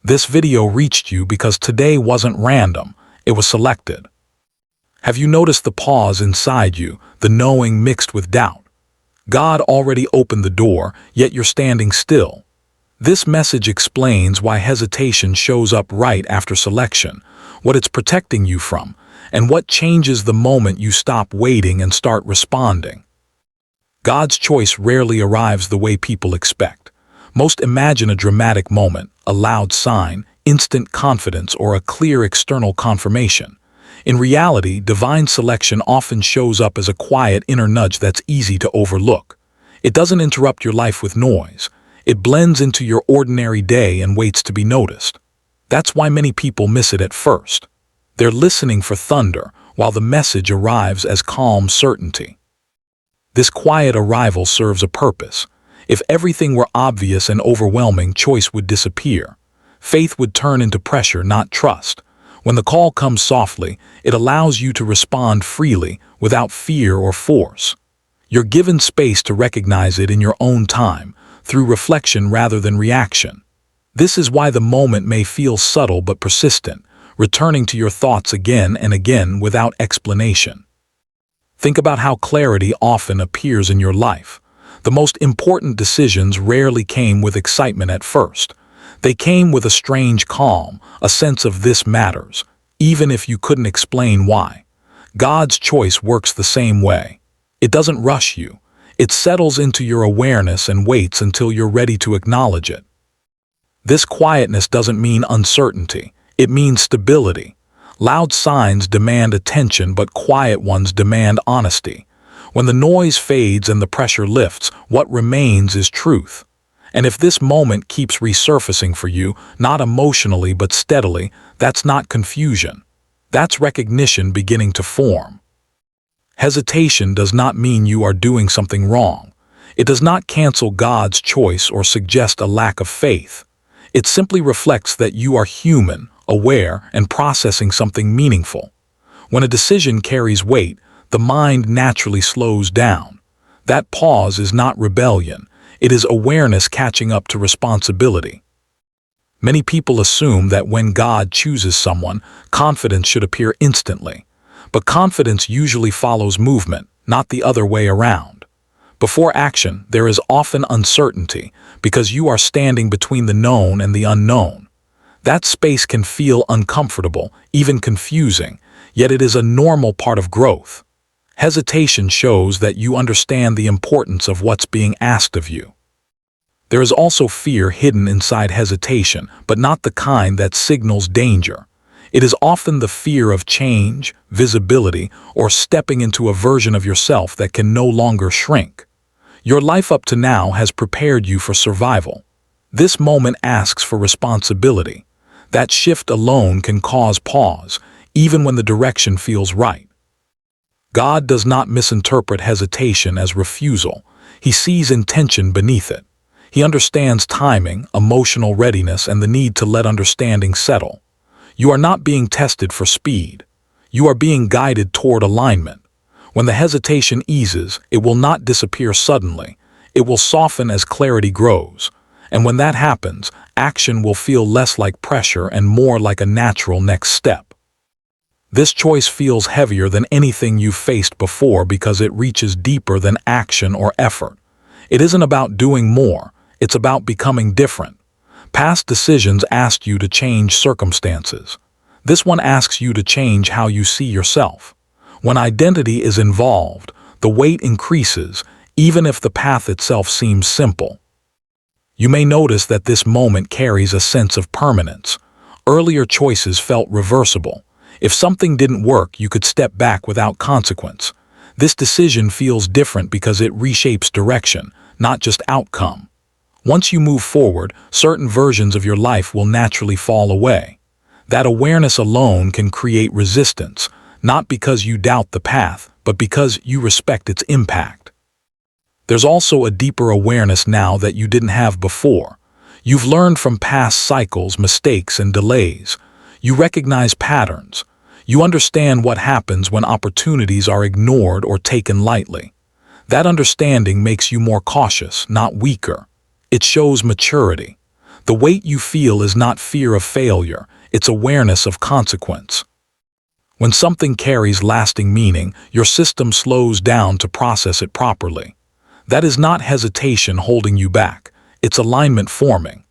This video reached you because today wasn't random, it was selected. Have you noticed the pause inside you, the knowing mixed with doubt? God already opened the door, yet you're standing still. This message explains why hesitation shows up right after selection, what it's protecting you from, and what changes the moment you stop waiting and start responding. God's choice rarely arrives the way people expect. Most imagine a dramatic moment, a loud sign, instant confidence, or a clear external confirmation. In reality, divine selection often shows up as a quiet inner nudge that's easy to overlook. It doesn't interrupt your life with noise. It blends into your ordinary day and waits to be noticed. That's why many people miss it at first. They're listening for thunder, while the message arrives as calm certainty. This quiet arrival serves a purpose. If everything were obvious and overwhelming, choice would disappear. Faith would turn into pressure, not trust. When the call comes softly, it allows you to respond freely, without fear or force. You're given space to recognize it in your own time, through reflection rather than reaction. This is why the moment may feel subtle but persistent, returning to your thoughts again and again without explanation. Think about how clarity often appears in your life. The most important decisions rarely came with excitement at first. They came with a strange calm, a sense of this matters, even if you couldn't explain why. God's choice works the same way. It doesn't rush you. It settles into your awareness and waits until you're ready to acknowledge it. This quietness doesn't mean uncertainty. It means stability. Loud signs demand attention, but quiet ones demand honesty. When the noise fades and the pressure lifts, what remains is truth. And if this moment keeps resurfacing for you, not emotionally but steadily, that's not confusion. That's recognition beginning to form. Hesitation does not mean you are doing something wrong. It does not cancel God's choice or suggest a lack of faith. It simply reflects that you are human, aware, and processing something meaningful. When a decision carries weight, the mind naturally slows down. That pause is not rebellion. It is awareness catching up to responsibility. Many people assume that when God chooses someone, confidence should appear instantly. But confidence usually follows movement, not the other way around. Before action, there is often uncertainty, because you are standing between the known and the unknown. That space can feel uncomfortable, even confusing, yet it is a normal part of growth. Hesitation shows that you understand the importance of what's being asked of you. There is also fear hidden inside hesitation, but not the kind that signals danger. It is often the fear of change, visibility, or stepping into a version of yourself that can no longer shrink. Your life up to now has prepared you for survival. This moment asks for responsibility. That shift alone can cause pause, even when the direction feels right. God does not misinterpret hesitation as refusal. He sees intention beneath it. He understands timing, emotional readiness, and the need to let understanding settle. You are not being tested for speed. You are being guided toward alignment. When the hesitation eases, it will not disappear suddenly. It will soften as clarity grows. And when that happens, action will feel less like pressure and more like a natural next step. This choice feels heavier than anything you've faced before because it reaches deeper than action or effort. It isn't about doing more, it's about becoming different. Past decisions asked you to change circumstances. This one asks you to change how you see yourself. When identity is involved, the weight increases, even if the path itself seems simple. You may notice that this moment carries a sense of permanence. Earlier choices felt reversible. If something didn't work, you could step back without consequence. This decision feels different because it reshapes direction, not just outcome. Once you move forward, certain versions of your life will naturally fall away. That awareness alone can create resistance, not because you doubt the path, but because you respect its impact. There's also a deeper awareness now that you didn't have before. You've learned from past cycles, mistakes, and delays. You recognize patterns. You understand what happens when opportunities are ignored or taken lightly. That understanding makes you more cautious, not weaker. It shows maturity. The weight you feel is not fear of failure, it's awareness of consequence. When something carries lasting meaning, your system slows down to process it properly. That is not hesitation holding you back, it's alignment forming.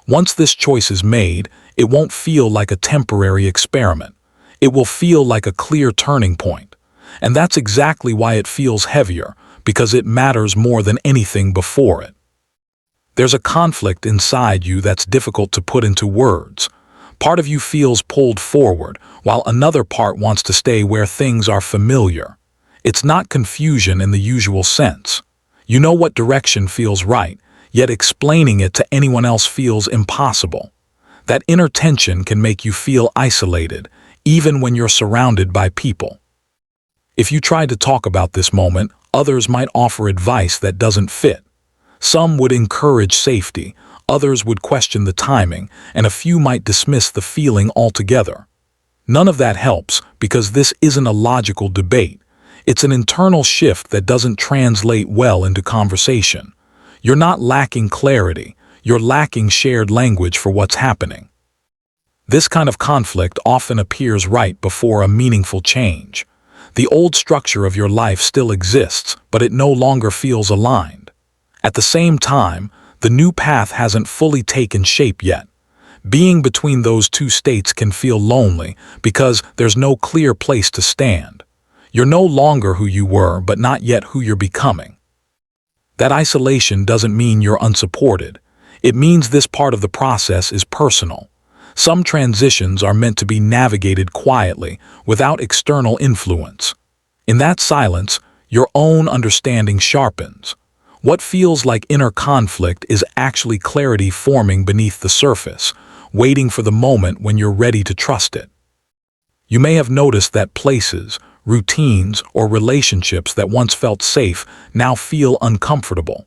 Once this choice is made, it won't feel like a temporary experiment. It will feel like a clear turning point. And that's exactly why it feels heavier, because it matters more than anything before it. There's a conflict inside you that's difficult to put into words. Part of you feels pulled forward, while another part wants to stay where things are familiar. It's not confusion in the usual sense. You know what direction feels right, yet explaining it to anyone else feels impossible. That inner tension can make you feel isolated, even when you're surrounded by people. If you try to talk about this moment, others might offer advice that doesn't fit. Some would encourage safety, others would question the timing, and a few might dismiss the feeling altogether. None of that helps because this isn't a logical debate. It's an internal shift that doesn't translate well into conversation. You're not lacking clarity, you're lacking shared language for what's happening. This kind of conflict often appears right before a meaningful change. The old structure of your life still exists, but it no longer feels aligned. At the same time, the new path hasn't fully taken shape yet. Being between those two states can feel lonely because there's no clear place to stand. You're no longer who you were, but not yet who you're becoming. That isolation doesn't mean you're unsupported. It means this part of the process is personal. Some transitions are meant to be navigated quietly, without external influence. In that silence, your own understanding sharpens. What feels like inner conflict is actually clarity forming beneath the surface, waiting for the moment when you're ready to trust it. You may have noticed that places, routines, or relationships that once felt safe now feel uncomfortable.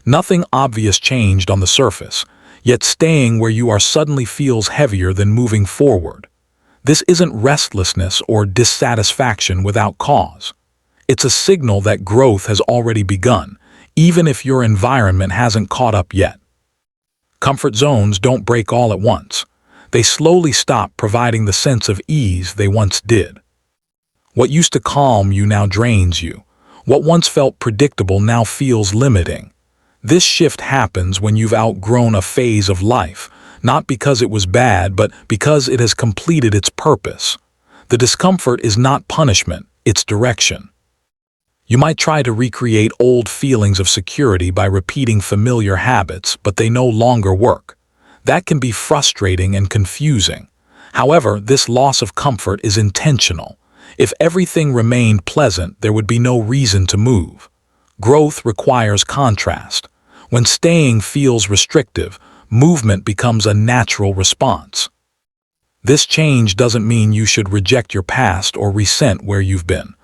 Nothing obvious changed on the surface, yet staying where you are suddenly feels heavier than moving forward. This isn't restlessness or dissatisfaction without cause. It's a signal that growth has already begun, even if your environment hasn't caught up yet. Comfort zones don't break all at once. They slowly stop providing the sense of ease they once did. What used to calm you now drains you. What once felt predictable now feels limiting. This shift happens when you've outgrown a phase of life, not because it was bad, but because it has completed its purpose. The discomfort is not punishment, it's direction. You might try to recreate old feelings of security by repeating familiar habits, but they no longer work. That can be frustrating and confusing. However, this loss of comfort is intentional. If everything remained pleasant, there would be no reason to move. Growth requires contrast. When staying feels restrictive, movement becomes a natural response. This change doesn't mean you should reject your past or resent where you've been.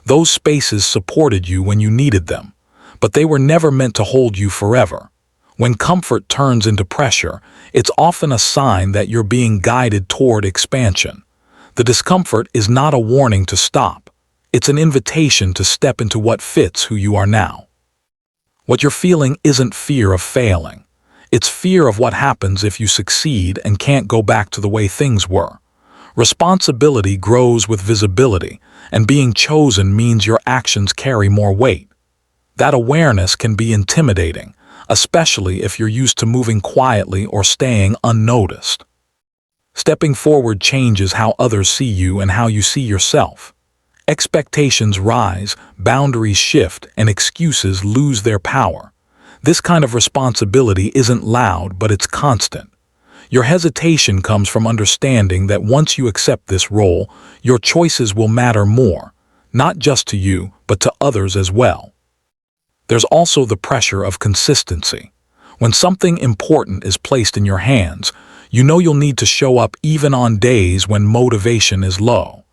Those spaces supported you when you needed them, but they were never meant to hold you forever. When comfort turns into pressure, it's often a sign that you're being guided toward expansion. The discomfort is not a warning to stop. It's an invitation to step into what fits who you are now. What you're feeling isn't fear of failing. It's fear of what happens if you succeed and can't go back to the way things were. Responsibility grows with visibility, and being chosen means your actions carry more weight. That awareness can be intimidating, especially if you're used to moving quietly or staying unnoticed. Stepping forward changes how others see you and how you see yourself. Expectations rise, boundaries shift, and excuses lose their power. This kind of responsibility isn't loud, but it's constant. Your hesitation comes from understanding that once you accept this role, your choices will matter more, not just to you, but to others as well. There's also the pressure of consistency. When something important is placed in your hands, you know you'll need to show up even on days when motivation is low.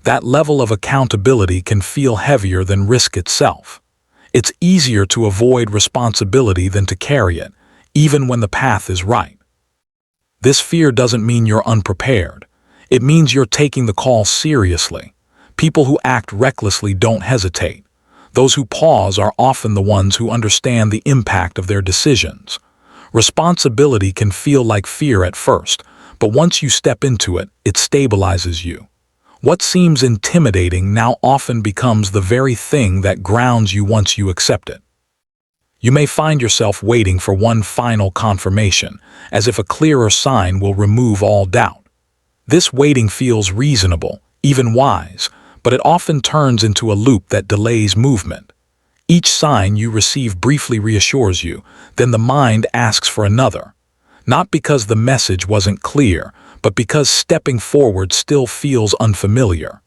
That level of accountability can feel heavier than risk itself. It's easier to avoid responsibility than to carry it, even when the path is right. This fear doesn't mean you're unprepared. It means you're taking the call seriously. People who act recklessly don't hesitate. Those who pause are often the ones who understand the impact of their decisions. Responsibility can feel like fear at first, but once you step into it, it stabilizes you. What seems intimidating now often becomes the very thing that grounds you once you accept it. You may find yourself waiting for one final confirmation, as if a clearer sign will remove all doubt. This waiting feels reasonable, even wise, but it often turns into a loop that delays movement. Each sign you receive briefly reassures you, then the mind asks for another. Not because the message wasn't clear, but because stepping forward still feels unfamiliar.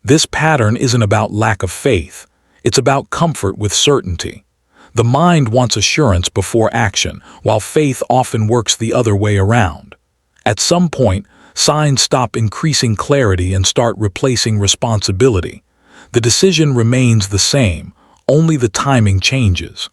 This pattern isn't about lack of faith, it's about comfort with certainty. The mind wants assurance before action, while faith often works the other way around. At some point, signs stop increasing clarity and start replacing responsibility. The decision remains the same, only the timing changes.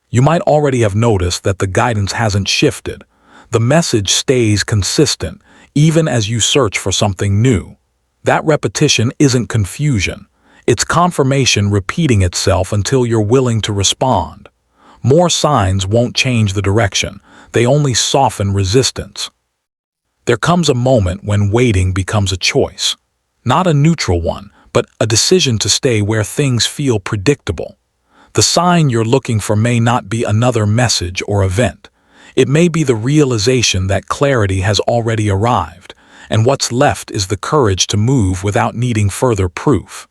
You might already have noticed that the guidance hasn't shifted. The message stays consistent, even as you search for something new. That repetition isn't confusion. It's confirmation repeating itself until you're willing to respond. More signs won't change the direction. They only soften resistance. There comes a moment when waiting becomes a choice. Not a neutral one, but a decision to stay where things feel predictable. The sign you're looking for may not be another message or event. It may be the realization that clarity has already arrived, and what's left is the courage to move without needing further proof.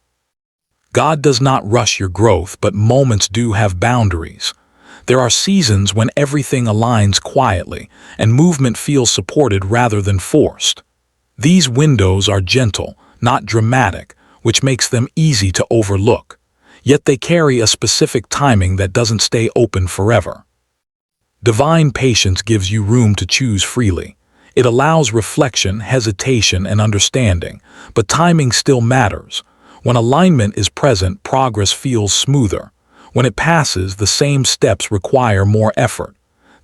God does not rush your growth, but moments do have boundaries. There are seasons when everything aligns quietly, and movement feels supported rather than forced. These windows are gentle, not dramatic, which makes them easy to overlook. Yet they carry a specific timing that doesn't stay open forever. Divine patience gives you room to choose freely. It allows reflection, hesitation, and understanding, but timing still matters. When alignment is present, progress feels smoother. When it passes, the same steps require more effort.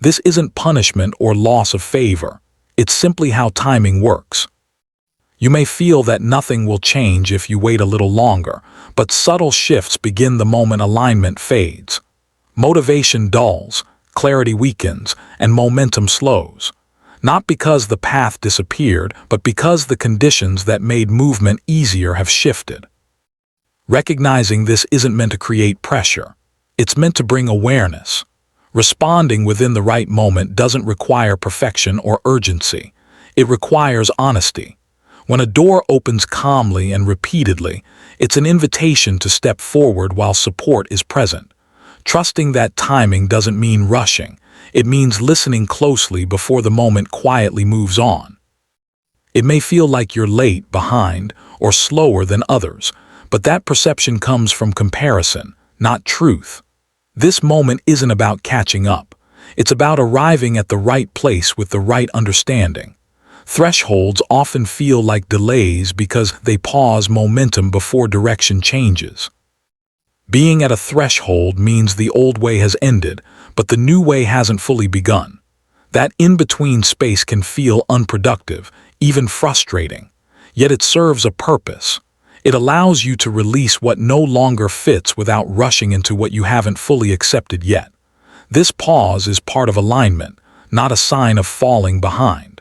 This isn't punishment or loss of favor. It's simply how timing works. You may feel that nothing will change if you wait a little longer, but subtle shifts begin the moment alignment fades. Motivation dulls, clarity weakens, and momentum slows. Not because the path disappeared, but because the conditions that made movement easier have shifted. Recognizing this isn't meant to create pressure. It's meant to bring awareness. Responding within the right moment doesn't require perfection or urgency. It requires honesty. When a door opens calmly and repeatedly, it's an invitation to step forward while support is present. Trusting that timing doesn't mean rushing. It means listening closely before the moment quietly moves on. It may feel like you're late, behind, or slower than others, but that perception comes from comparison, not truth. This moment isn't about catching up. It's about arriving at the right place with the right understanding. Thresholds often feel like delays because they pause momentum before direction changes. Being at a threshold means the old way has ended, but the new way hasn't fully begun. That in-between space can feel unproductive, even frustrating. Yet it serves a purpose. It allows you to release what no longer fits without rushing into what you haven't fully accepted yet. This pause is part of alignment, not a sign of falling behind.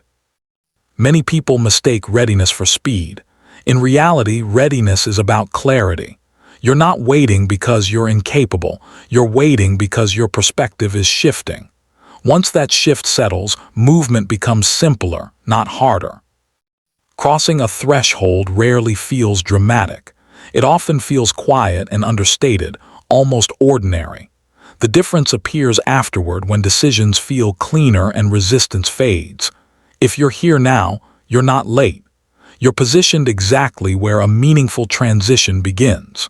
Many people mistake readiness for speed. In reality, readiness is about clarity. You're not waiting because you're incapable. You're waiting because your perspective is shifting. Once that shift settles, movement becomes simpler, not harder. Crossing a threshold rarely feels dramatic. It often feels quiet and understated, almost ordinary. The difference appears afterward when decisions feel cleaner and resistance fades. If you're here now, you're not late. You're positioned exactly where a meaningful transition begins.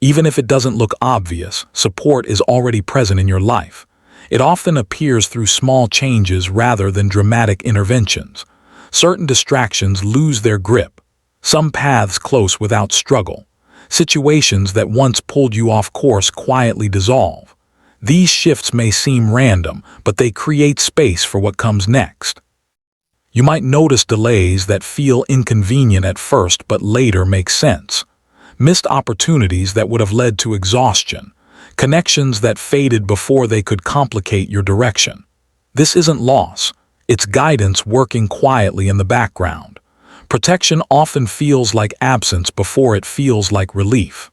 Even if it doesn't look obvious, support is already present in your life. It often appears through small changes rather than dramatic interventions. Certain distractions lose their grip. Some paths close without struggle. Situations that once pulled you off course quietly dissolve. These shifts may seem random, but they create space for what comes next. You might notice delays that feel inconvenient at first but later make sense. Missed opportunities that would have led to exhaustion. connections that faded before they could complicate your direction. This isn't loss, it's guidance working quietly in the background. Protection often feels like absence before it feels like relief.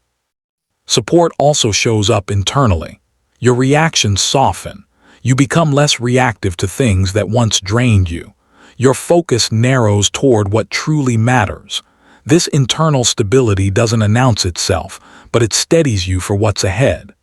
Support also shows up internally. Your reactions soften. You become less reactive to things that once drained you. Your focus narrows toward what truly matters. This internal stability doesn't announce itself, but it steadies you for what's ahead.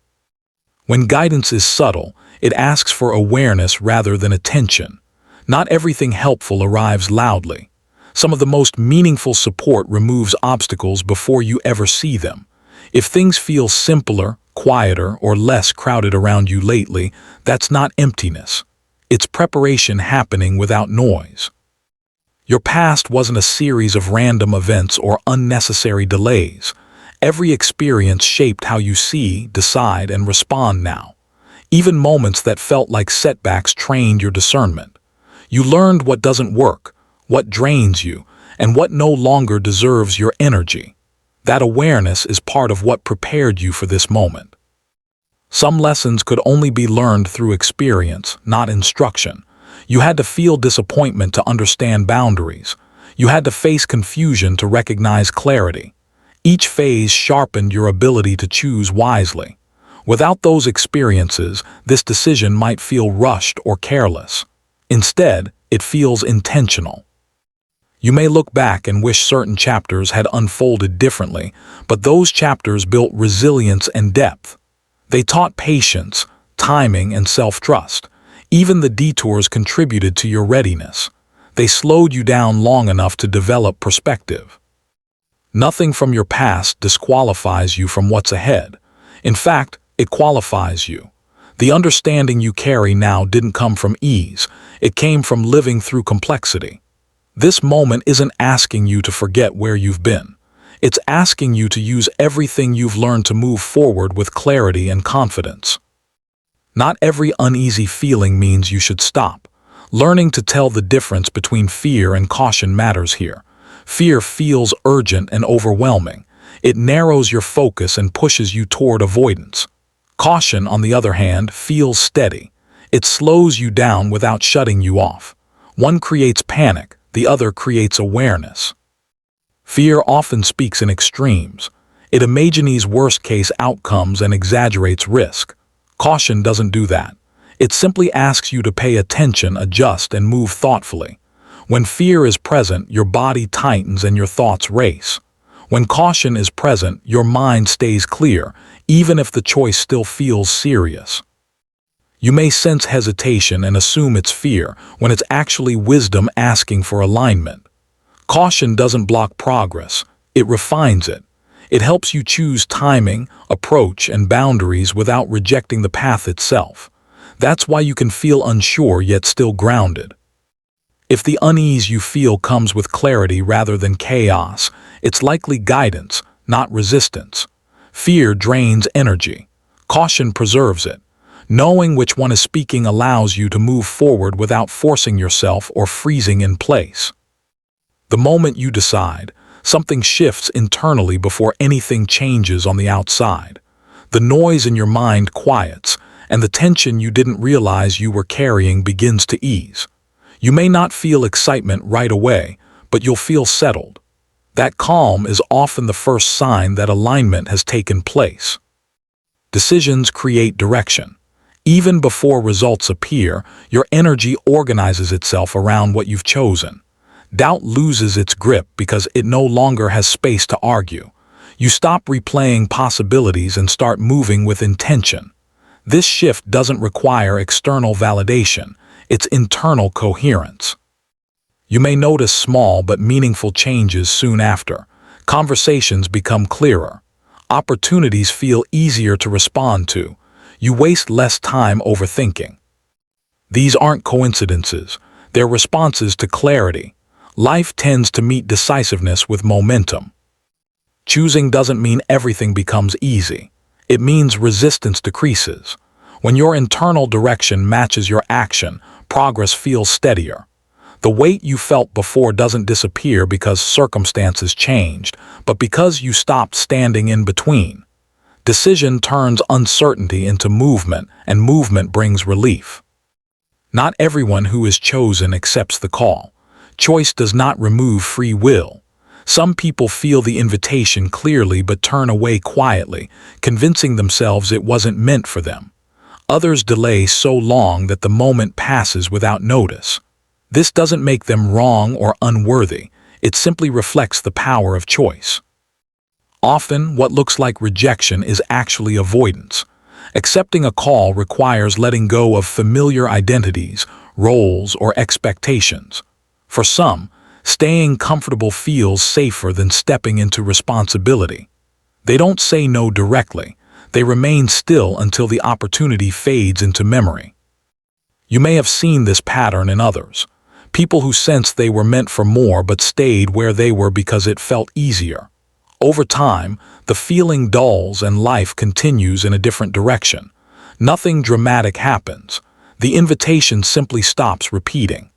When guidance is subtle, it asks for awareness rather than attention. Not everything helpful arrives loudly. Some of the most meaningful support removes obstacles before you ever see them. If things feel simpler, quieter, or less crowded around you lately, that's not emptiness. It's preparation happening without noise. Your past wasn't a series of random events or unnecessary delays. Every experience shaped how you see, decide, and respond now. Even moments that felt like setbacks trained your discernment. You learned what doesn't work, what drains you, and what no longer deserves your energy. That awareness is part of what prepared you for this moment. Some lessons could only be learned through experience, not instruction. You had to feel disappointment to understand boundaries. You had to face confusion to recognize clarity. Each phase sharpened your ability to choose wisely. Without those experiences, this decision might feel rushed or careless. Instead, it feels intentional. You may look back and wish certain chapters had unfolded differently, but those chapters built resilience and depth. They taught patience, timing, and self-trust. Even the detours contributed to your readiness. They slowed you down long enough to develop perspective. Nothing from your past disqualifies you from what's ahead. In fact, it qualifies you. The understanding you carry now didn't come from ease. It came from living through complexity. This moment isn't asking you to forget where you've been. It's asking you to use everything you've learned to move forward with clarity and confidence. Not every uneasy feeling means you should stop. Learning to tell the difference between fear and caution matters here. Fear feels urgent and overwhelming. It narrows your focus and pushes you toward avoidance. Caution, on the other hand, feels steady. It slows you down without shutting you off. One creates panic, the other creates awareness. Fear often speaks in extremes. It imagines worst-case outcomes and exaggerates risk. Caution doesn't do that. It simply asks you to pay attention, adjust, and move thoughtfully. When fear is present, your body tightens and your thoughts race. When caution is present, your mind stays clear, even if the choice still feels serious. You may sense hesitation and assume it's fear, when it's actually wisdom asking for alignment. Caution doesn't block progress, it refines it. It helps you choose timing, approach, and boundaries without rejecting the path itself. That's why you can feel unsure yet still grounded. If the unease you feel comes with clarity rather than chaos, it's likely guidance, not resistance. Fear drains energy. Caution preserves it. Knowing which one is speaking allows you to move forward without forcing yourself or freezing in place. The moment you decide, something shifts internally before anything changes on the outside. The noise in your mind quiets, and the tension you didn't realize you were carrying begins to ease. You may not feel excitement right away, but you'll feel settled. That calm is often the first sign that alignment has taken place. Decisions create direction. Even before results appear, your energy organizes itself around what you've chosen. Doubt loses its grip because it no longer has space to argue. You stop replaying possibilities and start moving with intention. This shift doesn't require external validation. It's internal coherence. You may notice small but meaningful changes soon after. Conversations become clearer. Opportunities feel easier to respond to. You waste less time overthinking. These aren't coincidences. They're responses to clarity. Life tends to meet decisiveness with momentum. Choosing doesn't mean everything becomes easy. It means resistance decreases. When your internal direction matches your action, progress feels steadier. The weight you felt before doesn't disappear because circumstances changed, but because you stopped standing in between. Decision turns uncertainty into movement, and movement brings relief. Not everyone who is chosen accepts the call. Choice does not remove free will. Some people feel the invitation clearly but turn away quietly, convincing themselves it wasn't meant for them. Others delay so long that the moment passes without notice. This doesn't make them wrong or unworthy. It simply reflects the power of choice. Often, what looks like rejection is actually avoidance. Accepting a call requires letting go of familiar identities, roles, or expectations. For some, staying comfortable feels safer than stepping into responsibility. They don't say no directly. They remain still until the opportunity fades into memory. You may have seen this pattern in others. People who sensed they were meant for more but stayed where they were because it felt easier. Over time, the feeling dulls and life continues in a different direction. Nothing dramatic happens. The invitation simply stops repeating.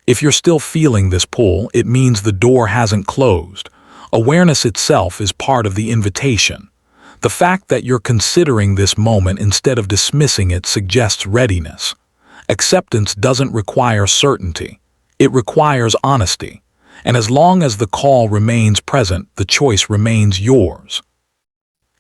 If you're still feeling this pull, it means the door hasn't closed. Awareness itself is part of the invitation. The fact that you're considering this moment instead of dismissing it suggests readiness. Acceptance doesn't require certainty. It requires honesty. And as long as the call remains present, the choice remains yours.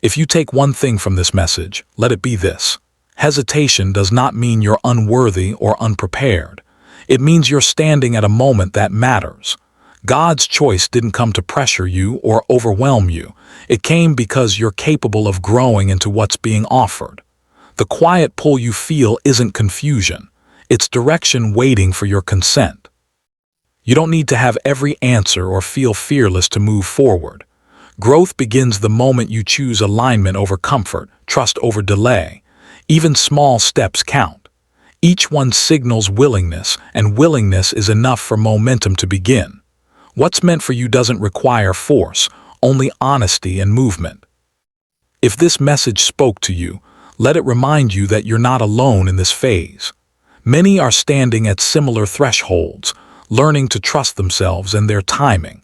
If you take one thing from this message, let it be this. Hesitation does not mean you're unworthy or unprepared. It means you're standing at a moment that matters. God's choice didn't come to pressure you or overwhelm you. It came because you're capable of growing into what's being offered. The quiet pull you feel isn't confusion. It's direction waiting for your consent. You don't need to have every answer or feel fearless to move forward. Growth begins the moment you choose alignment over comfort, trust over delay. Even small steps count. Each one signals willingness, and willingness is enough for momentum to begin. What's meant for you doesn't require force, only honesty and movement. If this message spoke to you, let it remind you that you're not alone in this phase. Many are standing at similar thresholds, learning to trust themselves and their timing.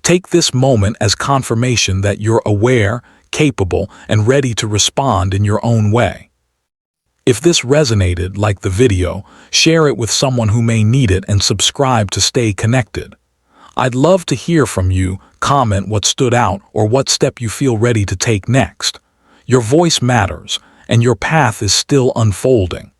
Take this moment as confirmation that you're aware, capable, and ready to respond in your own way. If this resonated, like the video, share it with someone who may need it and subscribe to stay connected. I'd love to hear from you. Comment what stood out or what step you feel ready to take next. Your voice matters, and your path is still unfolding.